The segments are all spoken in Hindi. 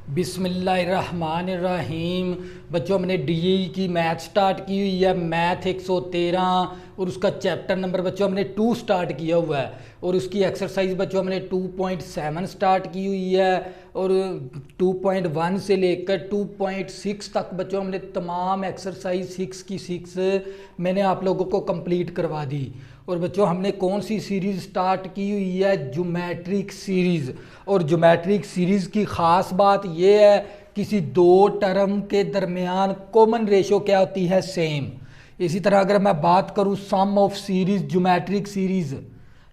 बिस्मिल्लाहिर्रहमानिर्रहीम। बच्चों हमने डी की मैथ स्टार्ट की हुई है, मैथ 113 और उसका चैप्टर नंबर बच्चों हमने 2 स्टार्ट किया हुआ है और उसकी एक्सरसाइज बच्चों हमने 2.7 स्टार्ट की हुई है और 2.1 से लेकर 2.6 तक बच्चों हमने तमाम एक्सरसाइज 6 की 6 मैंने आप लोगों को कंप्लीट करवा दी। और बच्चों हमने कौन सी सीरीज़ स्टार्ट की हुई है? Geometric series. और ज्योमेट्रिक सीरीज़ की ख़ास बात यह है किसी दो टर्म के दरमियान कॉमन रेशो क्या होती है? सेम। इसी तरह अगर मैं बात करूँ सम ऑफ सीरीज़, ज्योमेट्रिक सीरीज़,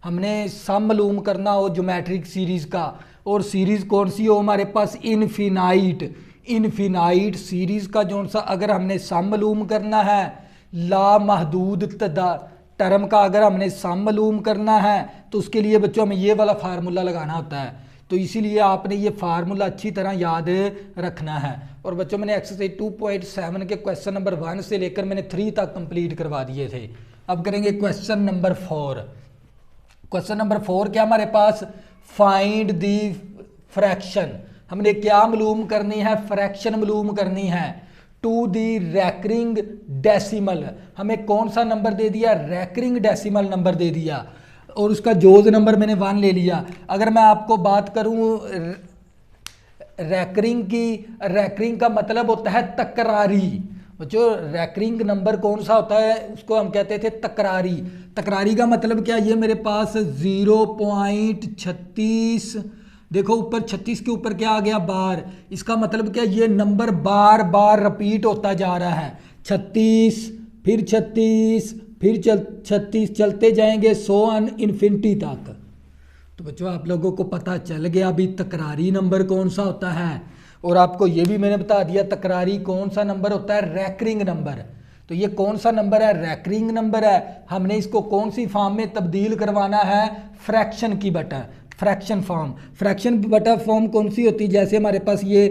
हमने सम मालूम करना हो ज्योमेट्रिक सीरीज़ का, और सीरीज़ कौन सी हो हमारे पास? इनफिनाइट सीरीज़ का जो सा अगर हमने सम मालूम करना है, लामहदूद टर्म का अगर हमने सम मालूम करना है तो उसके लिए बच्चों हमें ये वाला फार्मूला लगाना होता है। तो इसीलिए आपने ये फार्मूला अच्छी तरह याद रखना है। और बच्चों मैंने एक्सरसाइज 2.7 के क्वेश्चन नंबर 1 से लेकर मैंने 3 तक कंप्लीट करवा दिए थे। अब करेंगे क्वेश्चन नंबर 4। क्वेश्चन नंबर 4 क्या हमारे पास? Find the fraction. हमने क्या मालूम करनी है? फ्रैक्शन मालूम करनी है टू दी रैकरिंग डेसिमल। हमें कौन सा नंबर दे दिया? रैकरिंग डेसिमल नंबर दे दिया और उसका जोज नंबर मैंने 1 ले लिया। अगर मैं आपको बात करूं रैकरिंग की, रैकरिंग का मतलब होता है तकरारी। जो रैकरिंग नंबर कौन सा होता है उसको हम कहते थे तकरारी। तकरारी का मतलब क्या? ये मेरे पास 0.36, देखो ऊपर 36 के ऊपर क्या आ गया? बार। इसका मतलब क्या? ये नंबर बार बार रिपीट होता जा रहा है। 36 फिर 36 फिर 36 चलते जाएंगे 100 इन्फिनिटी तक। तो बच्चों आप लोगों को पता चल गया अभी तकरारी नंबर कौन सा होता है। और आपको ये भी मैंने बता दिया तकरारी कौन सा नंबर होता है? Recurring number. तो ये कौन सा नंबर है? रैकरिंग नंबर है। हमने इसको कौन सी फॉर्म में तब्दील करवाना है? फ्रैक्शन की बटा फ्रैक्शन फॉर्म। फ्रैक्शन बटा फॉर्म कौन सी होती है? जैसे हमारे पास ये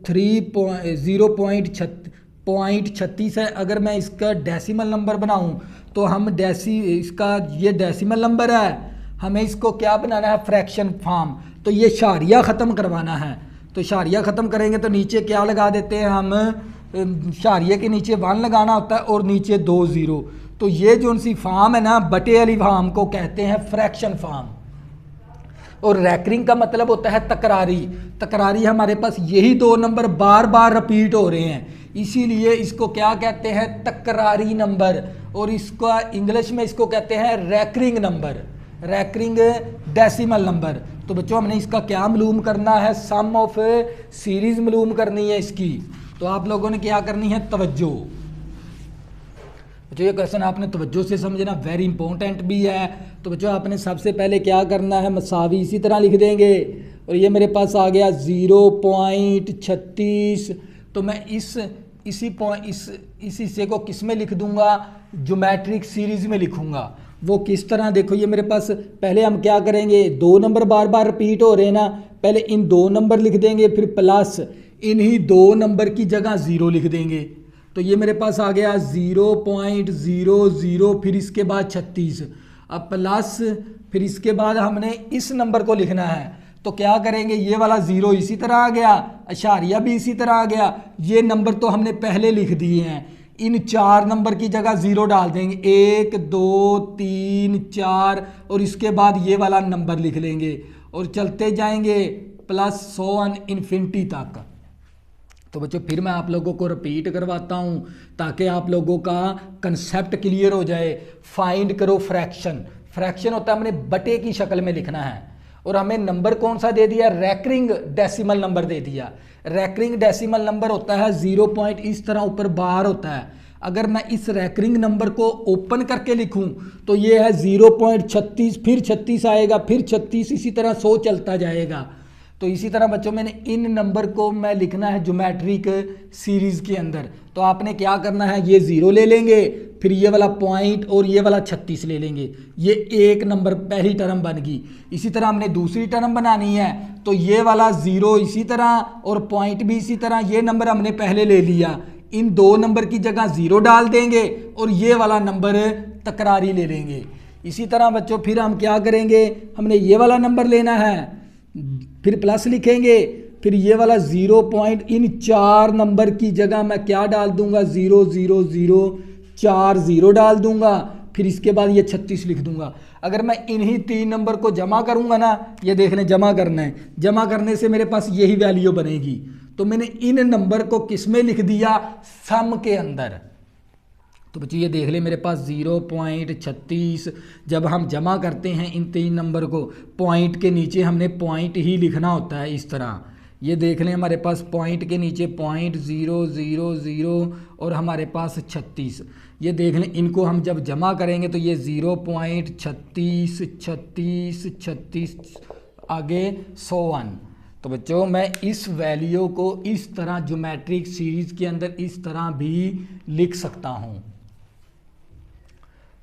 0.36 है। अगर मैं इसका डेसिमल नंबर बनाऊं तो हम इसका ये डेसिमल नंबर है, हमें इसको क्या बनाना है? Fraction form. तो ये शारिया ख़त्म करवाना है। तो शारिया ख़त्म करेंगे तो नीचे क्या लगा देते हैं हम? शारिया के नीचे 1 लगाना होता है और नीचे 2 0। तो ये जो सी फॉर्म है ना, बटे वाली फॉर्म को कहते हैं फ्रैक्शन फॉर्म। और रैकरिंग का मतलब होता है तकरारी। तकरारी हमारे पास यही 2 नंबर बार बार रिपीट हो रहे हैं, इसीलिए इसको क्या कहते हैं? तकरारी नंबर। और इसका इंग्लिश में इसको कहते हैं recurring number, recurring decimal number. तो बच्चों हमने इसका क्या मालूम करना है? सम ऑफ सीरीज मालूम करनी है इसकी। तो आप लोगों ने क्या करनी है? तवज्जो। बच्चों ये क्वेश्चन आपने तवज्जो से समझना, वेरी इंपॉर्टेंट भी है। तो बच्चों आपने सबसे पहले क्या करना है? मसावी इसी तरह लिख देंगे और ये मेरे पास आ गया 0.36। तो मैं इस हिस्से को किस में लिख दूंगा? ज्योमेट्रिक सीरीज में लिखूंगा। वो किस तरह? देखो ये मेरे पास पहले हम क्या करेंगे? 2 नंबर बार बार रिपीट हो रहे हैं ना, पहले इन 2 नंबर लिख देंगे, फिर प्लस इन्हीं 2 नंबर की जगह 0 लिख देंगे। तो ये मेरे पास आ गया 0.00, फिर इसके बाद 36, अब प्लस, फिर इसके बाद हमने इस नंबर को लिखना है। तो क्या करेंगे? ये वाला 0 इसी तरह आ गया, अशारिया भी इसी तरह आ गया। ये नंबर तो हमने पहले लिख दिए हैं, इन 4 नंबर की जगह 0 डाल देंगे, 1 2 3 4, और इसके बाद ये वाला नंबर लिख लेंगे और चलते जाएंगे प्लस 100 इन्फिनिटी तक। तो बच्चों फिर मैं आप लोगों को रिपीट करवाता हूँ ताकि आप लोगों का कंसेप्ट क्लियर हो जाए। फाइंड करो फ्रैक्शन। फ्रैक्शन होता है हमने बटे की शक्ल में लिखना है और हमें नंबर कौन सा दे दिया? रैकरिंग डेसिमल नंबर दे दिया। रैकरिंग डेसिमल नंबर होता है 0 पॉइंट इस तरह ऊपर बार होता है। अगर मैं इस रैकरिंग नंबर को ओपन करके लिखूं तो ये है 0.36, फिर 36 आएगा, फिर 36, इसी तरह 100 चलता जाएगा। तो इसी तरह बच्चों मैंने इन नंबर को मैं लिखना है ज्योमेट्रिक सीरीज़ के अंदर। तो आपने क्या करना है? ये 0 ले लेंगे, फिर ये वाला पॉइंट और ये वाला 36 ले लेंगे। ये एक नंबर पहली टर्म बन गई। इसी तरह हमने दूसरी टर्म बनानी है, तो ये वाला 0 इसी तरह और पॉइंट भी इसी तरह, ये नंबर हमने पहले ले लिया। इन 2 नंबर की जगह 0 डाल देंगे और ये वाला नंबर तकरारी ले लेंगे। इसी तरह बच्चों फिर हम क्या करेंगे? हमने ये वाला नंबर लेना है, फिर प्लस लिखेंगे, फिर ये वाला 0 पॉइंट, इन 4 नंबर की जगह मैं क्या डाल दूंगा, 0 0 0 4 0 डाल दूंगा। फिर इसके बाद ये 36 लिख दूंगा। अगर मैं इन्हीं 3 नंबर को जमा करूंगा ना, ये देख लें जमा करना है, जमा करने से मेरे पास यही वैल्यू बनेगी। तो मैंने इन नंबर को किस में लिख दिया, सम के अंदर। तो बच्चों ये देख ले मेरे पास 0.36, जब हम जमा करते हैं इन 3 नंबर को, पॉइंट के नीचे हमने पॉइंट ही लिखना होता है इस तरह। ये देख लें हमारे पास पॉइंट के नीचे पॉइंट 0 0 0 और हमारे पास 36। ये देख लें इनको हम जब जमा करेंगे तो ये 0.36 36 36 आगे 101। तो बच्चों मैं इस वैल्यू को इस तरह ज्योमेट्रिक सीरीज के अंदर इस तरह भी लिख सकता हूँ।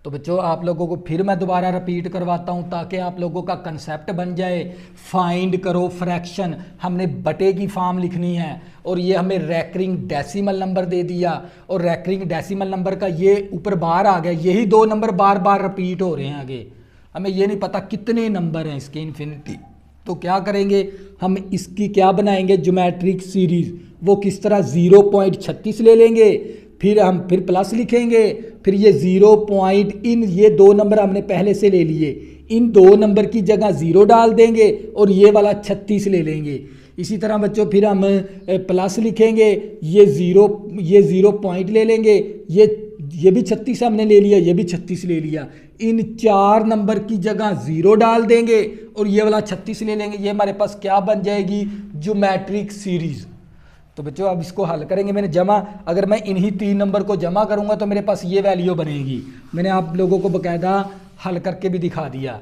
तो बच्चों आप लोगों को फिर मैं दोबारा रिपीट करवाता हूँ ताकि आप लोगों का कंसेप्ट बन जाए। फाइंड करो फ्रैक्शन, हमने बटे की फॉर्म लिखनी है और ये हमें रैकरिंग डेसिमल नंबर दे दिया और रैकरिंग डेसिमल नंबर का ये ऊपर बार आ गया, यही 2 नंबर बार बार रिपीट हो रहे हैं आगे, हमें ये नहीं पता कितने नंबर हैं इसके इन्फिनिटी। तो क्या करेंगे हम, इसकी क्या बनाएंगे ज्योमेट्रिक सीरीज, वो किस तरह 0.36 ले लेंगे, फिर हम फिर प्लस लिखेंगे, फिर ये 0 पॉइंट, इन ये 2 नंबर हमने पहले से ले लिए, इन 2 नंबर की जगह 0 डाल देंगे और ये वाला 36 ले लेंगे। इसी तरह बच्चों फिर हम प्लस लिखेंगे, ये 0 पॉइंट ले लेंगे, ये भी 36 हमने ले लिया, ये भी 36 ले लिया, इन 4 नंबर की जगह 0 डाल देंगे और ये वाला 36 ले लेंगे। ये हमारे पास क्या बन जाएगी, ज्योमेट्रिक सीरीज। तो बच्चों अब इसको हल करेंगे, मैंने जमा, अगर मैं इन्हीं 3 नंबर को जमा करूंगा तो मेरे पास ये वैल्यू बनेगी। मैंने आप लोगों को बकायदा हल करके भी दिखा दिया।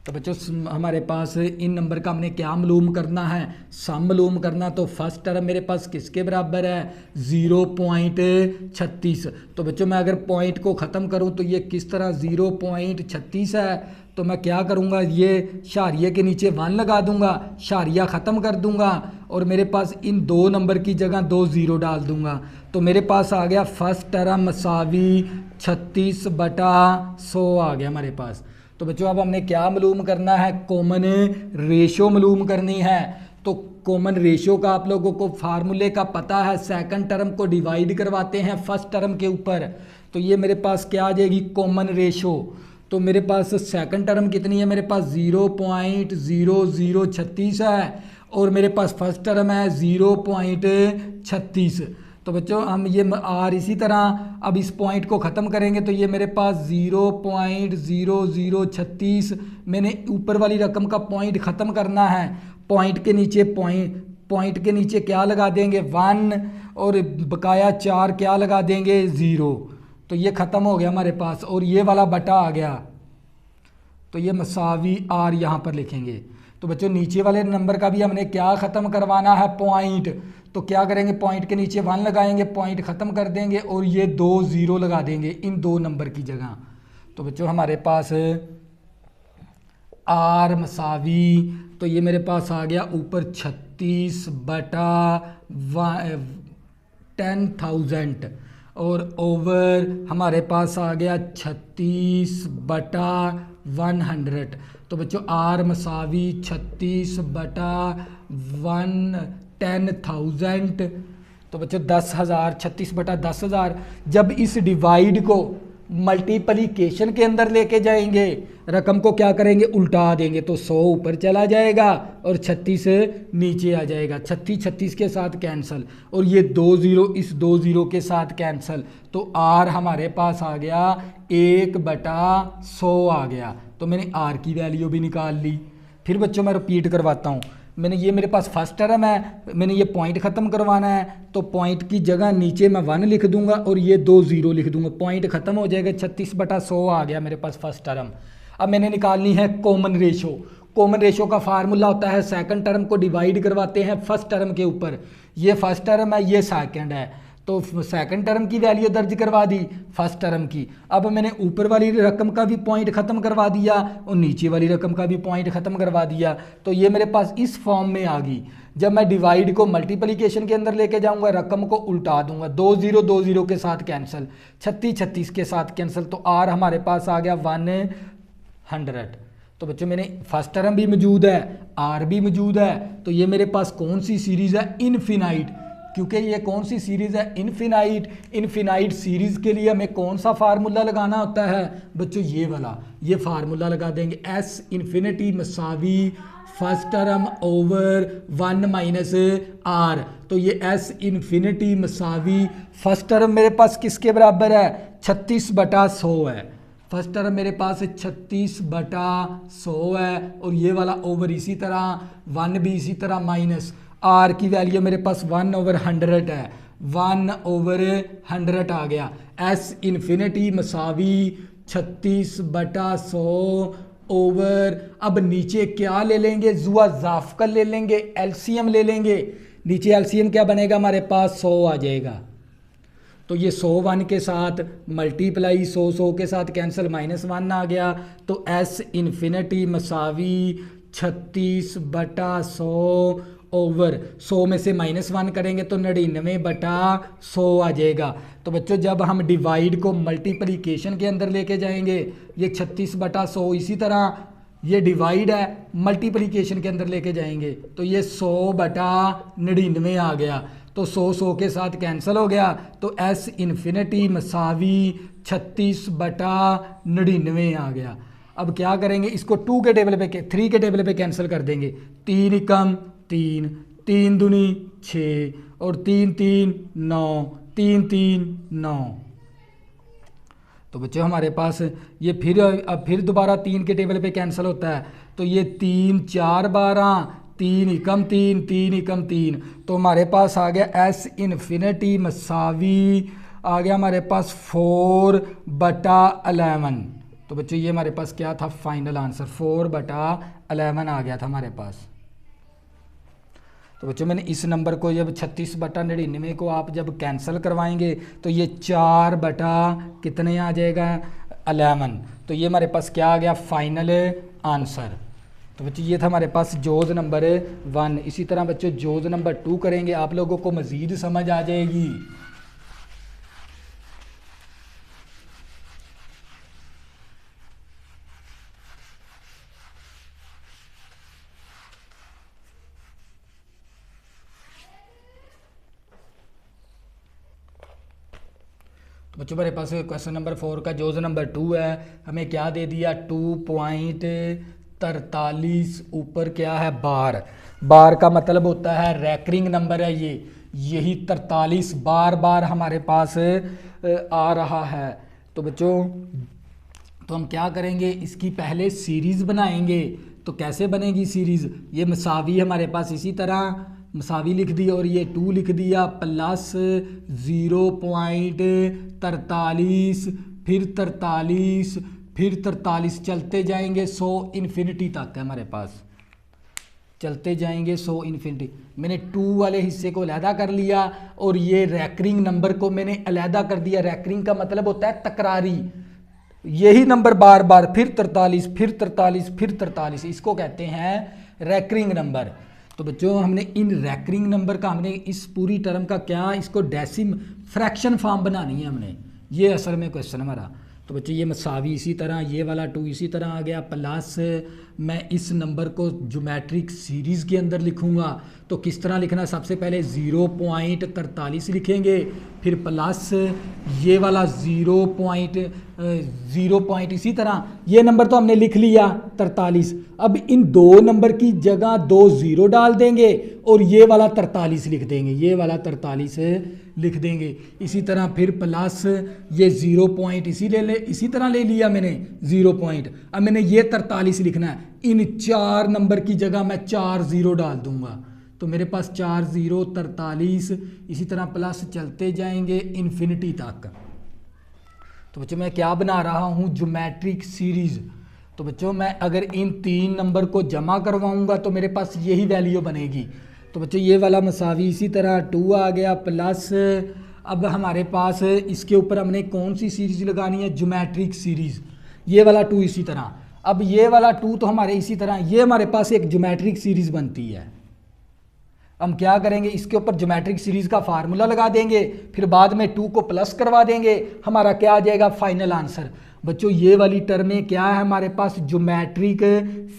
तो बच्चों हमारे पास इन नंबर का हमने क्या मालूम करना है, सम मालूम करना। तो फर्स्ट टर्म मेरे पास किसके बराबर है, 0.36। तो बच्चों मैं अगर पॉइंट को ख़त्म करूं तो ये किस तरह 0.36 है। तो मैं क्या करूंगा, ये शारिये के नीचे 1 लगा दूंगा, शारिया ख़त्म कर दूंगा और मेरे पास इन 2 नंबर की जगह 2 0 डाल दूंगा। तो मेरे पास आ गया फर्स्ट टर्म मसावी 36/100 आ गया हमारे पास। तो बच्चों अब हमने क्या मालूम करना है, कॉमन रेशो मालूम करनी है। तो कॉमन रेशो का आप लोगों को फार्मूले का पता है, सेकंड टर्म को डिवाइड करवाते हैं फर्स्ट टर्म के ऊपर। तो ये मेरे पास क्या आ जाएगी, कॉमन रेशो। तो मेरे पास सेकंड टर्म कितनी है, मेरे पास 0.0036 है और मेरे पास फर्स्ट टर्म है 0.36। तो बच्चों हम ये आर इसी तरह अब इस पॉइंट को ख़त्म करेंगे तो ये मेरे पास 0.0036, मैंने ऊपर वाली रकम का पॉइंट ख़त्म करना है, पॉइंट के नीचे पॉइंट के नीचे क्या लगा देंगे 1 और बकाया 4 क्या लगा देंगे 0। तो ये ख़त्म हो गया हमारे पास और ये वाला बटा आ गया। तो ये मसावी आर यहाँ पर लिखेंगे। तो बच्चों नीचे वाले नंबर का भी हमने क्या ख़त्म करवाना है, पॉइंट। तो क्या करेंगे, पॉइंट के नीचे 1 लगाएंगे, पॉइंट ख़त्म कर देंगे और ये 2 0 लगा देंगे इन 2 नंबर की जगह। तो बच्चों हमारे पास आर मसावी, तो ये मेरे पास आ गया ऊपर 36/10,000 और ओवर हमारे पास आ गया 36/100। तो बच्चों आर मसावी 36/10,000। तो बच्चों 10,000, 36/10,000। जब इस डिवाइड को मल्टीप्लिकेशन के अंदर लेके जाएंगे, रकम को क्या करेंगे, उल्टा देंगे। तो 100 ऊपर चला जाएगा और 36 नीचे आ जाएगा, 36 के साथ कैंसल और ये 2 0 इस 2 0 के साथ कैंसल। तो आर हमारे पास आ गया 1/100 आ गया। तो मैंने आर की वैल्यू भी निकाल ली। फिर बच्चों मैं रिपीट करवाता हूँ, मैंने ये मेरे पास फर्स्ट टर्म है, मैंने ये पॉइंट ख़त्म करवाना है। तो पॉइंट की जगह नीचे मैं 1 लिख दूंगा और ये 2 0 लिख दूंगा, पॉइंट ख़त्म हो जाएगा, 36/100 आ गया मेरे पास फर्स्ट टर्म। अब मैंने निकालनी है कॉमन रेशो। कॉमन रेशो का फार्मूला होता है, सेकंड टर्म को डिवाइड करवाते हैं फर्स्ट टर्म के ऊपर। ये फर्स्ट टर्म है, ये सेकंड है, तो सेकंड टर्म की वैल्यू दर्ज करवा दी फर्स्ट टर्म की। अब मैंने ऊपर वाली रकम का भी पॉइंट ख़त्म करवा दिया और नीचे वाली रकम का भी पॉइंट ख़त्म करवा दिया। तो ये मेरे पास इस फॉर्म में आ गई। जब मैं डिवाइड को मल्टीप्लिकेशन के अंदर लेके जाऊंगा, रकम को उल्टा दूंगा, 2 0 के साथ कैंसिल, 36 के साथ कैंसिल। तो आर हमारे पास आ गया 100। तो बच्चों मैंने फर्स्ट टर्म भी मौजूद है, आर भी मौजूद है, तो ये मेरे पास कौन सी सीरीज़ है, इनफिनाइट। क्योंकि ये कौन सी सीरीज़ है, इनफिनाइट। इनफिनाइट सीरीज़ के लिए हमें कौन सा फार्मूला लगाना होता है बच्चों, ये वाला, ये फार्मूला लगा देंगे, एस इन्फिनिटी मसावी first term over 1 minus R. तो ये एस इन्फिनिटी मसावी फर्स्ट टर्म मेरे पास किसके बराबर है, 36/100 है। फर्स्ट टर्म मेरे पास 36/100 है, और ये वाला ओवर इसी तरह 1 भी इसी तरह माइनस आर की वैल्यू मेरे पास 1/100 है, 1/100 आ गया। एस इन्फिनिटी मसावी 36/100 ओवर, अब नीचे क्या ले लेंगे, जुआ जाफकल ले लेंगे, एलसीएम ले लेंगे। नीचे एलसीएम क्या बनेगा हमारे पास, 100 आ जाएगा। तो ये 100 1 के साथ मल्टीप्लाई, 100 के साथ कैंसिल, -1 आ गया। तो एस इन्फिनिटी मसावी 36/100 ओवर 100 में से -1 करेंगे तो 99/100 आ जाएगा। तो बच्चों जब हम डिवाइड को मल्टीप्लिकेशन के अंदर लेके जाएंगे, ये 36/100 इसी तरह ये डिवाइड है, मल्टीप्लिकेशन के अंदर लेके जाएंगे तो ये 100/99 आ गया। तो 100 के साथ कैंसिल हो गया, तो एस इन्फिनिटी मसावी 36/99 आ गया। अब क्या करेंगे, इसको 2 के टेबल पे 3 के टेबल पे कैंसिल कर देंगे। 3 एकम 3, 3 दूनी 6 और 3 3 9, 3 3 9। तो बच्चों हमारे पास ये फिर दोबारा 3 के टेबल पे कैंसिल होता है। तो ये 3 4 12, 3 एकम 3, 3 एकम 3। तो हमारे पास आ गया एस इन्फिनिटी मसावी आ गया हमारे पास 4/11। तो बच्चों ये हमारे पास क्या था, फाइनल आंसर 4/11 आ गया था हमारे पास। तो बच्चों मैंने इस नंबर को जब 36/99 को आप जब कैंसिल करवाएंगे तो ये 4/ कितने आ जाएगा, 11। तो ये हमारे पास क्या आ गया, फाइनल आंसर। तो बच्चों ये था हमारे पास जोज नंबर 1। इसी तरह बच्चों जोज नंबर 2 करेंगे, आप लोगों को मज़ीद समझ आ जाएगी। बच्चों मेरे पास क्वेश्चन नंबर 4 का जोज नंबर 2 है। हमें क्या दे दिया, 2.43 ऊपर क्या है, बार। बार का मतलब होता है रैकरिंग नंबर है ये, यही 43 बार बार हमारे पास आ रहा है। तो बच्चों तो हम क्या करेंगे, इसकी पहले सीरीज़ बनाएंगे। तो कैसे बनेगी सीरीज़, ये मसावी हमारे पास इसी तरह मसावी लिख दी और ये 2 लिख दिया, प्लस 0.43 फिर 43 फिर 43, चलते जाएंगे 100 इन्फिनिटी तक है हमारे पास, चलते जाएंगे 100 इन्फिनिटी। मैंने 2 वाले हिस्से को अलहदा कर लिया और ये रैकरिंग नंबर को मैंने अलहदा कर दिया। रैकरिंग का मतलब होता है तकरारी, यही नंबर बार बार, फिर 43 फिर 43 फिर 43, इसको कहते हैं रैकरिंग नंबर। तो बच्चों हमने इन रैकरिंग नंबर का, हमने इस पूरी टर्म का क्या, इसको डेसिम फ्रैक्शन फॉर्म बनानी है हमने, ये असल में क्वेश्चन हमारा। तो बच्चों ये मसावी इसी तरह, ये वाला 2 इसी तरह आ गया, प्लस मैं इस नंबर को ज्योमेट्रिक सीरीज़ के अंदर लिखूंगा। तो किस तरह लिखना, सबसे पहले 0.43 लिखेंगे, फिर प्लस ये वाला 0 इसी तरह, ये नंबर तो हमने लिख लिया 43। अब इन 2 नंबर की जगह 2 0 डाल देंगे और ये वाला 43 लिख देंगे, ये वाला 43 लिख देंगे। इसी तरह फिर प्लस ये 0 इसी तरह ले लिया मैंने 0। अब मैंने ये 43 लिखना है, इन 4 नंबर की जगह मैं 4 0 डाल दूंगा। तो मेरे पास 4 0 43, इसी तरह प्लस चलते जाएंगे इन्फिनिटी तक। तो बच्चों मैं क्या बना रहा हूँ, ज्योमेट्रिक सीरीज़। तो बच्चों मैं अगर इन 3 नंबर को जमा करवाऊंगा तो मेरे पास यही वैल्यू बनेगी। तो बच्चों ये वाला मसावी इसी तरह 2 आ गया, प्लस अब हमारे पास इसके ऊपर हमने कौन सी सीरीज़ लगानी है, ज्योमेट्रिक सीरीज़। ये वाला 2 इसी तरह, अब ये वाला 2 तो हमारे इसी तरह, ये हमारे पास एक ज्योमेट्रिक सीरीज़ बनती है। हम क्या करेंगे, इसके ऊपर ज्योमेट्रिक सीरीज का फार्मूला लगा देंगे, फिर बाद में 2 को प्लस करवा देंगे, हमारा क्या आ जाएगा फाइनल आंसर। बच्चों ये वाली टर्में क्या है हमारे पास, ज्योमेट्रिक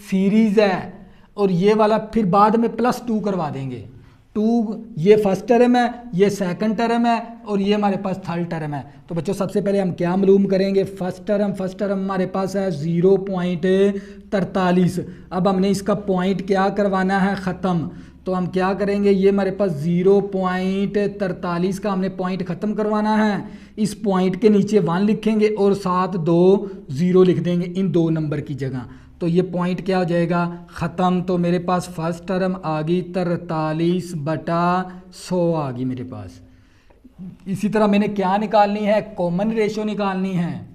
सीरीज है, और ये वाला फिर बाद में +2 करवा देंगे। 2 ये फर्स्ट टर्म है, ये सेकंड टर्म है, और ये हमारे पास थर्ड टर्म है। तो बच्चों सबसे पहले हम क्या मालूम करेंगे, फर्स्ट टर्म हमारे पास है 0.43। अब हमने इसका पॉइंट क्या करवाना है, ख़त्म। तो हम क्या करेंगे, ये हमारे पास 0.43 का हमने पॉइंट ख़त्म करवाना है। इस पॉइंट के नीचे 1 लिखेंगे और साथ 2 0 लिख देंगे इन 2 नंबर की जगह। तो ये पॉइंट क्या हो जाएगा, ख़त्म। तो मेरे पास फर्स्ट टर्म आ गई 43/100 आ गई मेरे पास। इसी तरह मैंने क्या निकालनी है, कॉमन रेशो निकालनी है।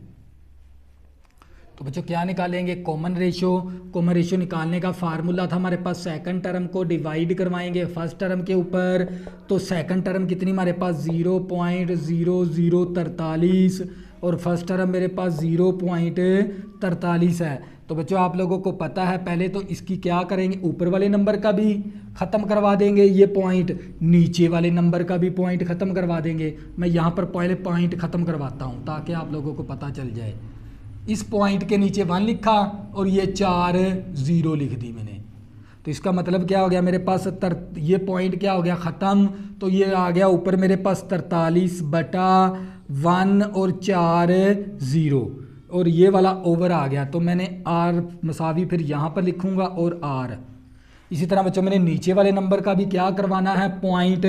तो बच्चों क्या निकालेंगे, कॉमन रेशो। कॉमन रेशो निकालने का फार्मूला था हमारे पास, सेकंड टर्म को डिवाइड करवाएंगे फर्स्ट टर्म के ऊपर। तो सेकंड टर्म कितनी हमारे पास 0.0043 और फर्स्ट टर्म मेरे पास 0.43 है। तो बच्चों आप लोगों को पता है, पहले तो इसकी क्या करेंगे, ऊपर वाले नंबर का भी ख़त्म करवा देंगे ये पॉइंट, नीचे वाले नंबर का भी पॉइंट ख़त्म करवा देंगे। मैं यहाँ पर पहले पॉइंट ख़त्म करवाता हूँ ताकि आप लोगों को पता चल जाए। इस पॉइंट के नीचे 1 लिखा और ये 4 0 लिख दी मैंने। तो इसका मतलब क्या हो गया, मेरे पास ये पॉइंट क्या हो गया, ख़त्म। तो ये आ गया ऊपर मेरे पास 43/1 और 4 0, और ये वाला ओवर आ गया। तो मैंने R मसावी फिर यहाँ पर लिखूँगा और R। इसी तरह बच्चों मैंने नीचे वाले नंबर का भी क्या करवाना है, पॉइंट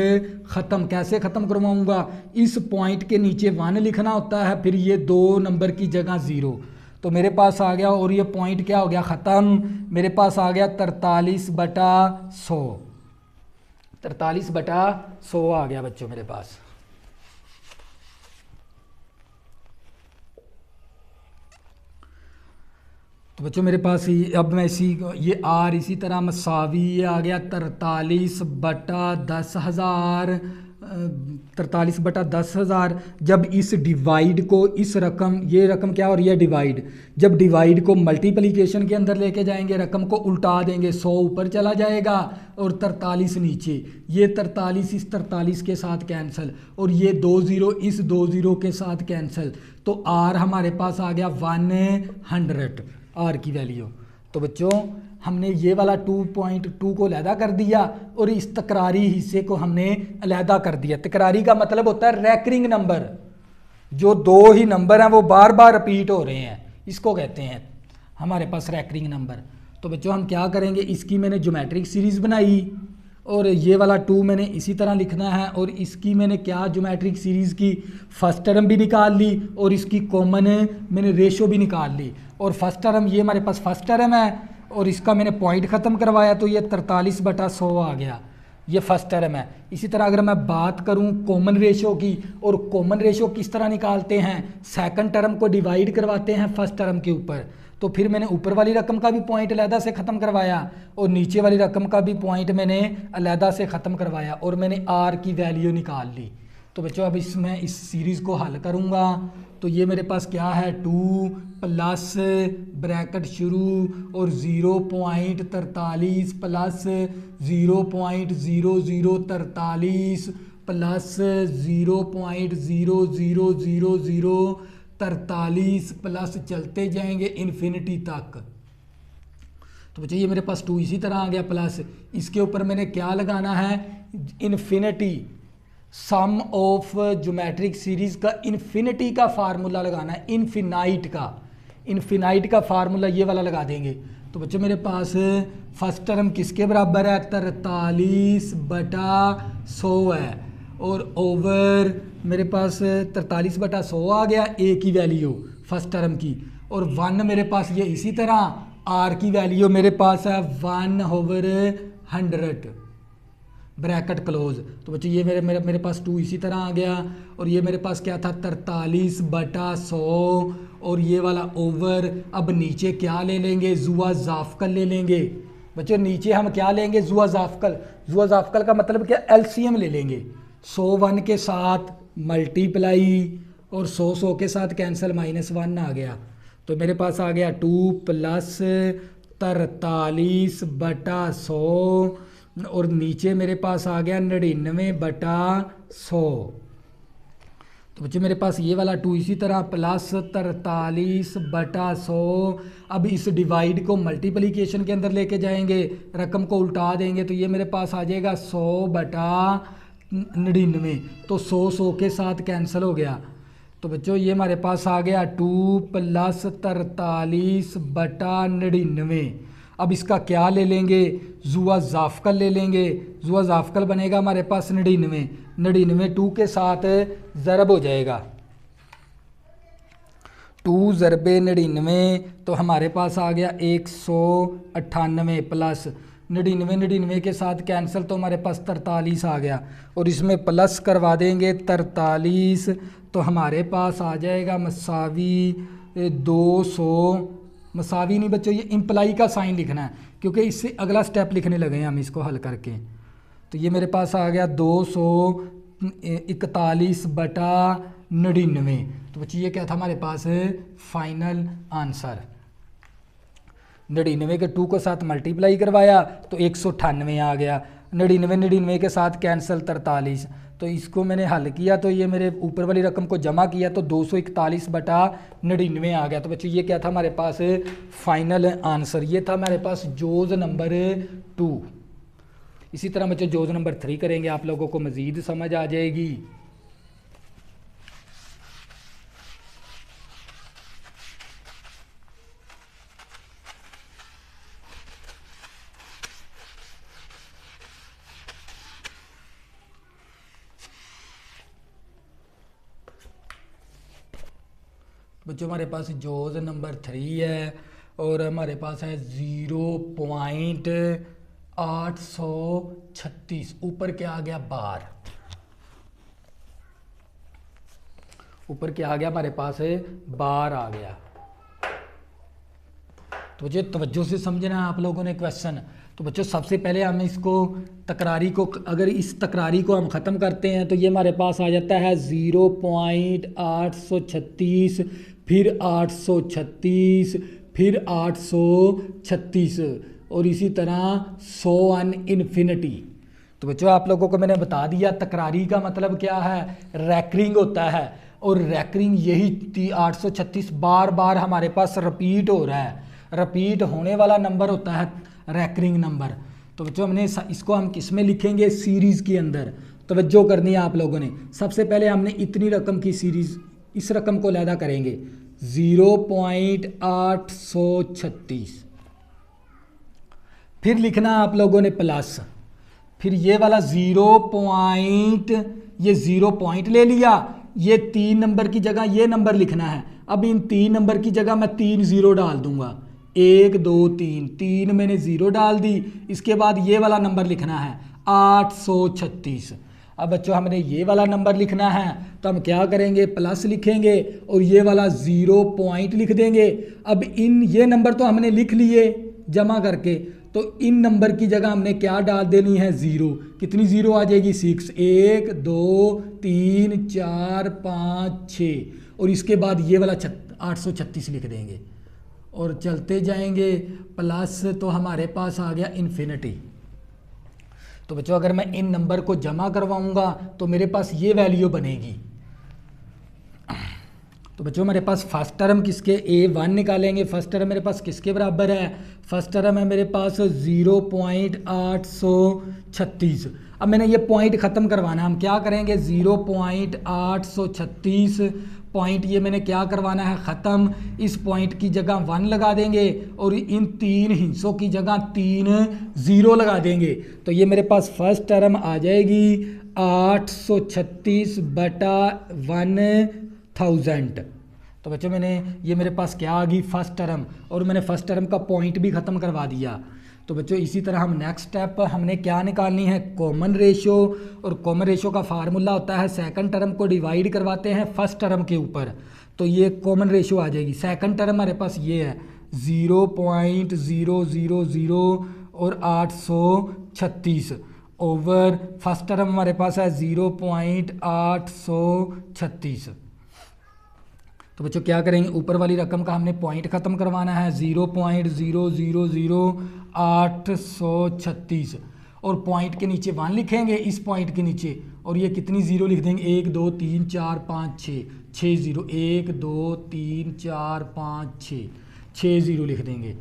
ख़त्म। कैसे ख़त्म करवाऊँगा, इस पॉइंट के नीचे 1 लिखना होता है, फिर ये 2 नंबर की जगह 0। तो मेरे पास आ गया, और ये पॉइंट क्या हो गया, ख़त्म। मेरे पास आ गया 43/100। 43/100 आ गया बच्चों मेरे पास। तो बच्चों मेरे पास अब मैं ये R इसी तरह मसावी ये आ गया 43/10,000। 43/10,000। जब इस डिवाइड को, इस रकम, ये रकम क्या हो रही है डिवाइड, जब डिवाइड को मल्टीप्लिकेशन के अंदर लेके जाएंगे, रकम को उल्टा देंगे, 100 ऊपर चला जाएगा और 43 नीचे। ये 43 इस 43 के साथ कैंसिल, और ये 2 0 इस 2 0 के साथ कैंसिल। तो R हमारे पास आ गया 100, R की वैल्यू। तो बच्चों हमने ये वाला 2.2 को अलहदा कर दिया और इस तकरारी हिस्से को हमने अलहदा कर दिया। तकरारी का मतलब होता है रैकरिंग नंबर, जो 2 ही नंबर हैं वो बार बार रिपीट हो रहे हैं, इसको कहते हैं हमारे पास रैकरिंग नंबर। तो बच्चों हम क्या करेंगे, इसकी मैंने ज्योमेट्रिक सीरीज़ बनाई और ये वाला 2 मैंने इसी तरह लिखना है, और इसकी मैंने क्या ज्योमेट्रिक सीरीज़ की फर्स्ट टर्म भी निकाल ली और इसकी कॉमन मैंने रेशो भी निकाल ली। और फर्स्ट टर्म ये हमारे पास फर्स्ट टर्म है और इसका मैंने पॉइंट ख़त्म करवाया, तो ये 43/100 आ गया, ये फर्स्ट टर्म है। इसी तरह अगर मैं बात करूं कॉमन रेशो की, और कॉमन रेशो किस तरह निकालते हैं, सेकंड टर्म को डिवाइड करवाते हैं फर्स्ट टर्म के ऊपर। तो फिर मैंने ऊपर वाली रकम का भी पॉइंट अलहदा से ख़त्म करवाया और नीचे वाली रकम का भी पॉइंट मैंने अलहदा से ख़त्म करवाया, और मैंने R की वैल्यू निकाल ली। तो बच्चों अब इसमें इस सीरीज़ को हल करूँगा। तो ये मेरे पास क्या है, 2 प्लस ब्रैकेट शुरू और 0.43 प्लस 0.0043 प्लस 0.000043 प्लस चलते जाएंगे इन्फिनिटी तक। तो बच्चों ये मेरे पास 2 इसी तरह आ गया, प्लस इसके ऊपर मैंने क्या लगाना है, infinity, sum of geometric series का इन्फिनिटी का फार्मूला लगाना है, इन्फिनाइट का फार्मूला ये वाला लगा देंगे। तो बच्चों मेरे पास फर्स्ट टर्म किसके बराबर है, 43/100 है, और ओवर मेरे पास 43/100 आ गया, A की वैल्यू फर्स्ट टर्म की, और 1 मेरे पास ये इसी तरह R की वैल्यू मेरे पास है 1/100 ब्रैकेट क्लोज। तो बच्चों ये मेरे पास 2 इसी तरह आ गया, और ये मेरे पास क्या था 43/100, और ये वाला ओवर। अब नीचे क्या ले लेंगे, जुआ जाफकल ले लेंगे। बच्चों नीचे हम क्या लेंगे, जुआ जाफकल का मतलब क्या, LCM ले लेंगे। 100 के साथ मल्टीप्लाई और 100 के साथ कैंसिल, -1 आ गया। तो मेरे पास आ गया 2 प्लस 43/100 और नीचे मेरे पास आ गया 99/100। तो बच्चों मेरे पास ये वाला 2 इसी तरह प्लस 43/100। अब इस डिवाइड को मल्टीप्लिकेशन के अंदर लेके जाएंगे, रकम को उल्टा देंगे तो ये मेरे पास आ जाएगा 100/99। तो 100 के साथ कैंसिल हो गया। तो बच्चों ये हमारे पास आ गया 2 + 43/99। अब इसका क्या ले लेंगे, जुआ जाफकल ले लेंगे। जुआ जाफकल बनेगा हमारे पास 99 2 के साथ ज़रब हो जाएगा। 2 ज़रबे 99 तो हमारे पास आ गया 198 प्लस 99 के साथ कैंसिल तो हमारे पास 43 आ गया। और इसमें प्लस करवा देंगे 43 तो हमारे पास आ जाएगा मसावी 200। मसावी नहीं बच्चों, ये इम्प्लाई का साइन लिखना है क्योंकि इससे अगला स्टेप लिखने लगे हैं हम इसको हल करके। तो ये मेरे पास आ गया 241/99। तो बच्चों ये क्या था हमारे पास फाइनल आंसर। 99 के 2 के साथ मल्टीप्लाई करवाया तो 198 आ गया। 99 के साथ कैंसिल 43। तो इसको मैंने हल किया तो ये मेरे ऊपर वाली रकम को जमा किया तो 241/99 आ गया। तो बच्चों ये क्या था हमारे पास फाइनल आंसर। ये था हमारे पास जोज नंबर 2। इसी तरह बच्चों जोज नंबर 3 करेंगे, आप लोगों को मज़ीद समझ आ जाएगी। बच्चों हमारे पास जोज नंबर 3 है और हमारे पास है 0.836। ऊपर क्या आ गया बार, ऊपर क्या आ गया हमारे पास है बार आ गया। तो बच्चों तवज्जो से समझना है आप लोगों ने क्वेश्चन। तो बच्चों सबसे पहले हम इसको तकरारी को, अगर इस तकरारी को हम ख़त्म करते हैं तो ये हमारे पास आ जाता है 0.836 फिर 836 फिर 836 और इसी तरह 100 इन्फिनिटी। तो बच्चों आप लोगों को मैंने बता दिया तकरारी का मतलब क्या है, रैकरिंग होता है। और रैकरिंग यही 836 बार बार हमारे पास रिपीट हो रहा है। रिपीट होने वाला नंबर होता है रैकरिंग नंबर। तो बच्चों हमने इसको हम किस में लिखेंगे, सीरीज़ के अंदर। तवज्जो करनी है आप लोगों ने। सबसे पहले हमने इतनी रकम की सीरीज़, इस रकम को लैदा करेंगे 0.836। फिर लिखना आप लोगों ने प्लस, फिर ये वाला 0 पॉइंट ले लिया, ये 3 नंबर की जगह ये नंबर लिखना है। अब इन 3 नंबर की जगह मैं 3 0 डाल दूंगा, 1 2 3 मैंने 0 डाल दी। इसके बाद ये वाला नंबर लिखना है 836। अब बच्चों हमने ये वाला नंबर लिखना है तो हम क्या करेंगे, प्लस लिखेंगे और ये वाला 0 पॉइंट लिख देंगे। अब इन ये नंबर तो हमने लिख लिए जमा करके, तो इन नंबर की जगह हमने क्या डाल देनी है 0। कितनी 0 आ जाएगी 6, 1 2 3 4 5 6 और इसके बाद ये वाला 836 लिख देंगे और चलते जाएंगे। प्लस तो हमारे पास आ गया इन्फिनिटी। तो बच्चों अगर मैं इन नंबर को जमा करवाऊंगा तो मेरे पास ये वैल्यू बनेगी। तो बच्चों मेरे पास फर्स्ट टर्म किसके, A1 निकालेंगे। फर्स्ट टर्म मेरे पास किसके बराबर है, फर्स्ट टर्म है मेरे पास 0.836। अब मैंने ये पॉइंट ख़त्म करवाना है, हम क्या करेंगे 0.836 पॉइंट ये मैंने क्या करवाना है ख़त्म। इस पॉइंट की जगह 1 लगा देंगे और इन 3 हिस्सों की जगह 3 0 लगा देंगे। तो ये मेरे पास फर्स्ट टर्म आ जाएगी 836/1000। तो बच्चों मैंने ये मेरे पास क्या आ गई फर्स्ट टर्म, और मैंने फर्स्ट टर्म का पॉइंट भी ख़त्म करवा दिया। तो बच्चों इसी तरह हम नेक्स्ट स्टेप हमने क्या निकालनी है, कॉमन रेशो। और कॉमन रेशो का फार्मूला होता है सेकंड टर्म को डिवाइड करवाते हैं फर्स्ट टर्म के ऊपर, तो ये कॉमन रेशो आ जाएगी। सेकंड टर्म हमारे पास ये है 0.000 और 836 ओवर फर्स्ट टर्म हमारे पास है 0.836। तो बच्चों क्या करेंगे, ऊपर वाली रकम का हमने पॉइंट ख़त्म करवाना है 0.000 836 और पॉइंट के नीचे 1 लिखेंगे इस पॉइंट के नीचे, और ये कितनी ज़ीरो लिख देंगे 1 2 3 4 5 6, 6 ज़ीरो, 1 2 3 4 5 6 ज़ीरो लिख देंगे।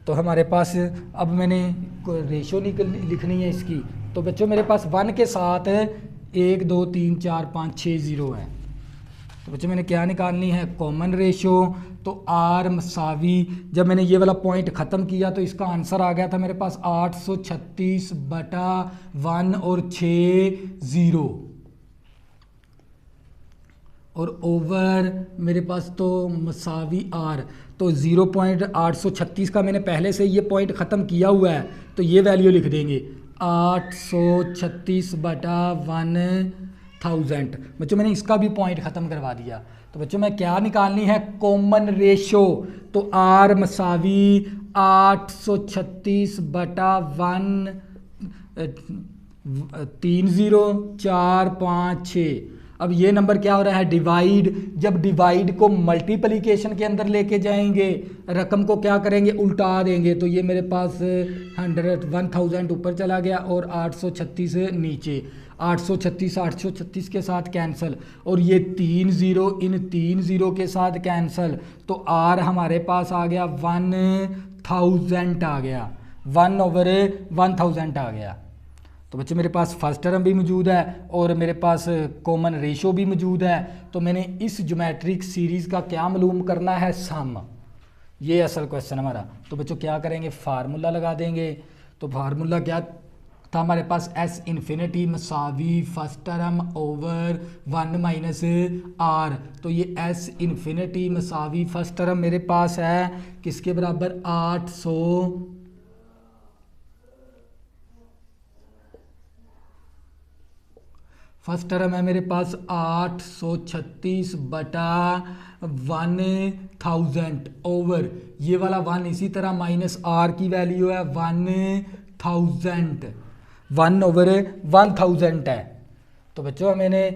तो हमारे पास अब मैंने रेशो लिखनी है इसकी, तो बच्चों मेरे पास 1 के साथ 1 2 3 4 5 6 ज़ीरो है। तो बच्चों मैंने क्या निकालनी है, कॉमन रेशो। तो आर मसावी, जब मैंने ये वाला पॉइंट ख़त्म किया तो इसका आंसर आ गया था मेरे पास 836 बटा 1 और 6 ज़ीरो, और ओवर मेरे पास तो मसावी आर, तो 0.836 का मैंने पहले से ये पॉइंट ख़त्म किया हुआ है, तो ये वैल्यू लिख देंगे 836 बटा 1000। बच्चों मैंने इसका भी पॉइंट ख़त्म करवा दिया। तो बच्चों मैं क्या निकालनी है, कॉमन रेशो। तो आर मसावी 836 बटा 3 0 4 5 6। अब ये नंबर क्या हो रहा है, डिवाइड। जब डिवाइड को मल्टीप्लिकेशन के अंदर लेके जाएंगे, रकम को क्या करेंगे, उल्टा देंगे। तो ये मेरे पास 1000 ऊपर चला गया और 836 नीचे, 836 के साथ कैंसिल, और ये 3 ज़ीरो इन 3 ज़ीरो के साथ कैंसिल। तो आर हमारे पास आ गया 1000 आ गया, 1/1000 आ गया। तो बच्चे मेरे पास फर्स्ट टर्म भी मौजूद है और मेरे पास कॉमन रेशो भी मौजूद है। तो मैंने इस ज्योमेट्रिक सीरीज़ का क्या मालूम करना है, सम। ये असल क्वेश्चन हमारा। तो बच्चों क्या करेंगे, फार्मूला लगा देंगे। तो फार्मूला क्या था हमारे पास, एस इन्फिनिटी मसावी first term over 1 minus R. तो ये एस इन्फिनिटी मसावी फर्स्ट टर्म मेरे पास है किसके बराबर, 800, फर्स्ट टर्म है मेरे पास 836 बटा 1000 ओवर ये वाला 1 इसी तरह माइनस आर की वैल्यू है 1000, 1/1000 है। तो बच्चों मैंने